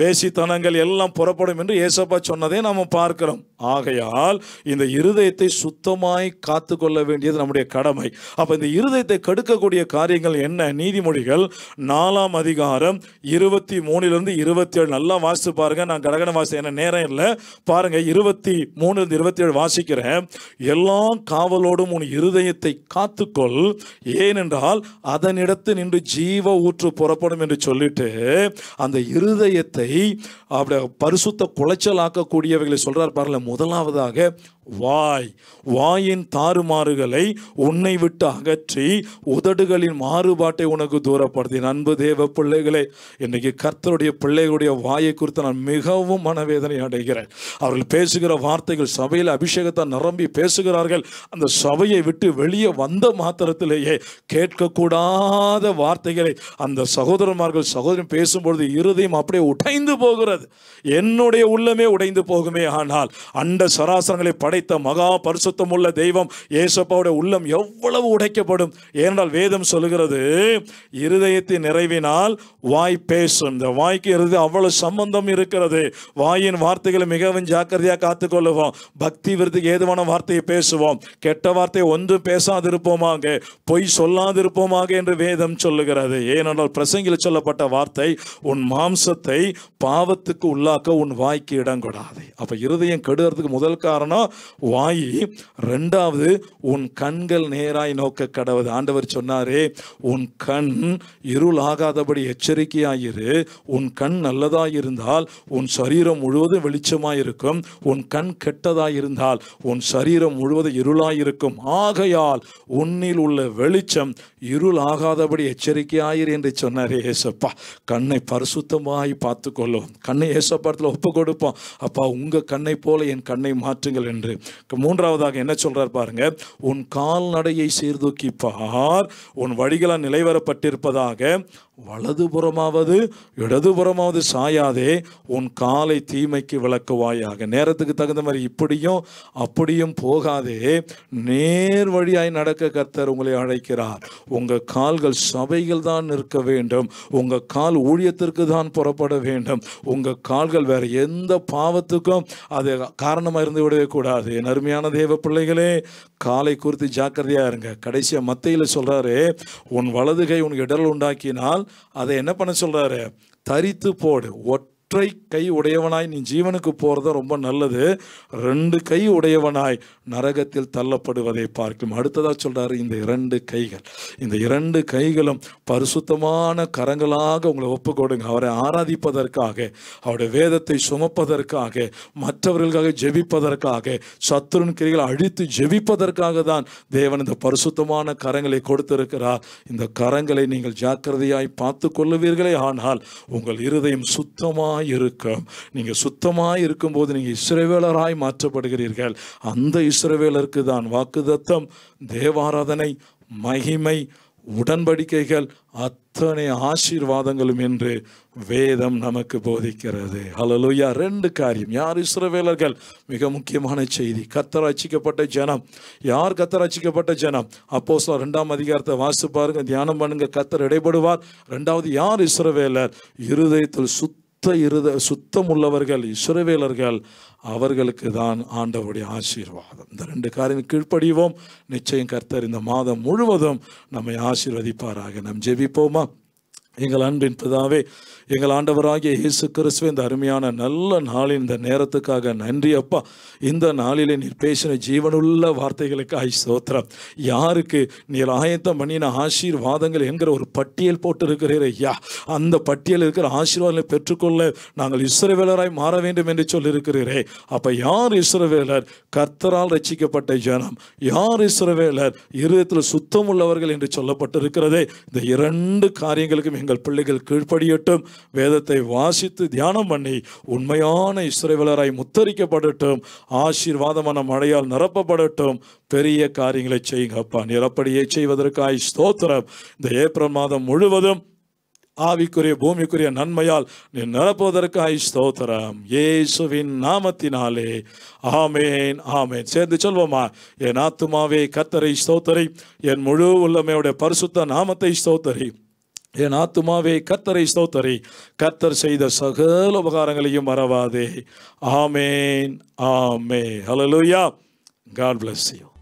வேசித்தனங்கள் எல்லாம் புறப்படும் என்று ஏசப்பா சொன்னதை நாம் பார்க்கிறோம். ஆகையால் இந்த இருதயத்தை சுத்தமாய் காத்து கொள்ள வேண்டியது நம்முடைய கடமை. அப்ப இந்த இருதயத்தை கெடுக்கக்கூடிய காரியங்கள் என்ன? நீதிமொழிகள் 4ஆம் அதிகாரம் 23 27 நல்லா வாசித்து பாருங்க. நான் கடகன வாசி, என்ன நேரம் இல்லை, பாருங்க. 23 27 வாசிக்கிறேன். எல்லா காவலோடும் உன் இருதயத்தை காத்துக்கொள், ஏனென்றால் அதனிடத்து நின்று ஜீவ ஊற்று புறப்படும் என்று சொல்லிட்டு அந்த இருதயத்தை அப்படி பரிசுத்த குலைச்சலாக்கக்கூடியவைகளை சொல்றார் பாருங்க. முதலாவதாக வாயின் தாறுமாறுகளை உன்னை விட்டு அகற்றி உதடுகளின் மாறுபாட்டை உனக்கு தூரப்படுத்தி. அன்பு தேவ பிள்ளைகளே, இன்னைக்கு கர்த்தருடைய பிள்ளைகளுடைய வாயை குறித்து நான் மிகவும் மனவேதனை அடைகிறேன். அவர்கள் பேசுகிற வார்த்தைகள், சபையில் அபிஷேகத்தை நிரம்பி பேசுகிறார்கள். அந்த சபையை விட்டு வெளியே வந்த மாத்திரத்திலேயே கேட்கக்கூடாத வார்த்தைகளை அந்த சகோதரன்மார்கள் சகோதரன் பேசும்பொழுது இருதயம் அப்படியே உடைந்து போகிறது. என்னுடைய உள்ளமே உடைந்து போகுமே. ஆனால் அண்ட சராசரங்களை படைத்த மகா பரிசுத்தம் உள்ள தெய்வம் ஏசப்பாவுடைய உள்ளம் எவ்வளவு உடைக்கப்படும். ஏனென்றால் வேதம் சொல்லுகிறது, இருதயத்தின் நிறைவினால் வாய் பேசும். இந்த வாய்க்கு இருந்து அவ்வளவு சம்பந்தம் இருக்கிறது. வாயின் வார்த்தைகளை மிகவும் ஜாக்கிரதையாக காத்துக்கொள்ளுவோம். பக்தி விருதுக்கு ஏதுவான வார்த்தையை பேசுவோம். கெட்ட வார்த்தையை ஒன்றும் பேசாதிருப்போமாக, பொய் சொல்லாதிருப்போமாக என்று வேதம் சொல்லுகிறது. ஏனென்றால் பிரசங்கில் சொல்லப்பட்ட வார்த்தை, உன் மாம்சத்தை பாவத்துக்கு உள்ளாக்க உன் வாய்க்கு இடம் கொடாது. அப்ப இருதயம் கெடுறதுக்கு முதல் காரணம் வாய். இரண்டாவது, உன் கண்கள் நேராய் நோக்க கடவுது. ஆண்டவர் சொன்னாரே, உன் கண் இருள் ஆகாதபடி எச்சரிக்கையாயிரு. உன் கண் நல்லதாயிருந்தால் உன் சரீரம் முழுவதும் வெளிச்சமாயிருக்கும். உன் கண் கெட்டதாயிருந்தால் உன் சரீரம் முழுவதும் இருளாயிருக்கும். ஆகையால் உன்னில் உள்ள வெளிச்சம் இருள் ஆகாதபடி எச்சரிக்கையாயிரு என்று சொன்னாரே ஏசப்பா. கண்ணை பரிசுத்தமாய் பார்த்து கொள்ளும். கண்ணை ஏசப்பாத்தில் ஒப்பு கொடுப்போம். அப்பா, உங்க கண்ணை போல என் கண்ணை மாற்றுங்கள் என்று. மூன்றாவதாக என்ன சொல்றார் பாருங்க, உன் கால்நடையை சீர்தூக்கி பார், உன் வழிகளால் நிலைவரப்பட்டிருப்பதாக வலதுபுறமாவது இடதுபுறமாவது சாயாதே, உன் காலை தீமைக்கு விளக்குவாயாக. நேரத்துக்கு தகுந்த மாதிரி இப்படியும் அப்படியும் போகாதே, நேர் வழியாய் நடக்க கர்த்தர் உங்களை அழைக்கிறார். உங்க கால்கள் சபைகள் தான் நிற்க வேண்டும். உங்க கால் ஊழியத்திற்கு தான் புறப்பட வேண்டும். உங்க கால்கள் வேற எந்த பாவத்துக்கும் அது காரணமாக இருந்து விடவே கூடாது. என் அருமையான தேவ பிள்ளைகளே, காலை குறித்து ஜாக்கிரதையா இருங்க. கடைசியா மத்தையில சொல்றாரு, உன் வலதுகை உனக்கு இடரல் உண்டாக்கினால் அதை என்ன பண்ண சொல்றாரு, தரித்து போடு. ஒற்றை கை உடையவனாய் நீ ஜீவனுக்கு போறது ரொம்ப நல்லது. 2 கை உடையவனாய் நரகத்தில் தள்ளப்படுவதை பார்க்கும். அடுத்ததா சொல்றாரு, இந்த 2 கைகள், இந்த 2 கைகளும் பரிசுத்தமான கரங்களாக உங்களை ஒப்பு கொடுங்க. அவரை ஆராதிப்பதற்காக, அவருடைய வேதத்தை சுமப்பதற்காக, மற்றவர்களுக்காக ஜெபிப்பதற்காக, சத்துருவின் கிரிகளை அழித்து ஜெபிப்பதற்காக தான் தேவன் இந்த பரிசுத்தமான கரங்களை கொடுத்திருக்கிறார். இந்த கரங்களை நீங்கள் ஜாக்கிரதையாய் பார்த்து கொள்ளுவீர்களே, ஆனால் உங்கள் இருதயம் சுத்தமாய் இருக்கும். நீங்க சுத்தமாய் இருக்கும்போது நீங்க இஸ்ரவேலராய் மாற்றப்படுகிறீர்கள். அந்த இஸ்ரவேலருக்கு தான் வாக்குத்தத்தம், தேவாராதனை, மகிமை, உடன்படிக்கைகள், அத்தனை ஆசீர்வாதங்களும் என்று வேதம் நமக்கு போதிக்கிறது. ஹல்லேலூயா. 2 காரியம். யார் இஸ்ரவேலர்கள்? மிக முக்கியமான செய்தி. கர்த்தர் ரட்சிக்கப்பட்ட ஜனம். யார் கர்த்தர் ரட்சிக்கப்பட்ட ஜனம்? அப்போஸ்தலர் 2ஆம் அதிகாரத்தை வாசித்து பாருங்க, தியானம் பண்ணுங்க. கர்த்தர் இடைப்படுவார். 2வது, யார் இஸ்ரவேலர்? இருதயத்தில் சுத்தம் உள்ளவர்கள் இஸ்ரவேலர்கள், அவர்களுக்கு தான் ஆண்டவருடைய ஆசீர்வாதம். இந்த 2 காரியம் கீழ்ப்படிவோம். நிச்சயம் கர்த்தர் இந்த மாதம் முழுவதும் நம்மை ஆசீர்வதிப்பாராக. நாம் ஜெபிப்போமா? எங்கள் அன்பின் பிதாவே, எங்கள் ஆண்டவராகிய இயேசு கிறிஸ்துவே, இந்த அருமையான நல்ல நாளின் இந்த நேரத்துக்காக நன்றி அப்பா. இந்த நாளிலே நீர் பேசின ஜீவனுள்ள வார்த்தைகளுக்காக ஸ்தோத்திரம். யாருக்கு நீர் ஆயத்தம் பண்ணின ஆசீர்வாதங்கள் என்கிற ஒரு பட்டியல் போட்டு இருக்கிறீர் ஐயா, அந்த பட்டியல் இருக்கிற ஆசீர்வாதங்களை பெற்றுக்கொள்ள நாங்கள் இஸ்ரவேலராய் மாற வேண்டும் என்று சொல்லியிருக்கிறீரே. அப்ப யார் இஸ்ரவேலர்? கர்த்தரால் ரட்சிக்கப்பட்ட ஜனம். யார் இஸ்ரவேலர்? இருதயத்தில் சுத்தம் உள்ளவர்கள் என்று சொல்லப்பட்டிருக்கிறதே. இந்த 2 காரியங்களுக்கும் எங்கள் பிள்ளைகள் கீழ்ப்படியட்டும். வேதத்தை வாசித்து தியானம் பண்ணி உண்மையான இஸ்ரவேலராய் முத்தரிக்கப்படட்டும். ஆசீர்வாதமான மழையால் நிரப்பப்படட்டும். பெரிய காரியங்களை செய்யுங்க அப்பா. நீர் அப்படியே செய்வதற்காய் ஸ்தோத்திரம். இந்த ஏப்ரல் மாதம் முழுவதும் ஆவிக்குரிய பூமிக்குரிய நன்மையால் நீ நிரப்புவதற்காய் ஸ்தோத்திரம். இயேசுவின் நாமத்தினாலே ஆமேன், ஆமேன். சேர்ந்து சொல்வோமா? என் ஆத்துமாவே கர்த்தரை ஸ்தோத்தரி, என் முழு உள்ளமையுடைய பரிசுத்த நாமத்தை ஸ்தோத்தரி. என் ஆத்துமாவே கர்த்தரை ஸ்தோத்தரி, கர்த்தர் செய்த சகல உபகாரங்களையும் மறவாதே. ஆமேன், ஆமேன். ஹல்லேலூயா. God bless you.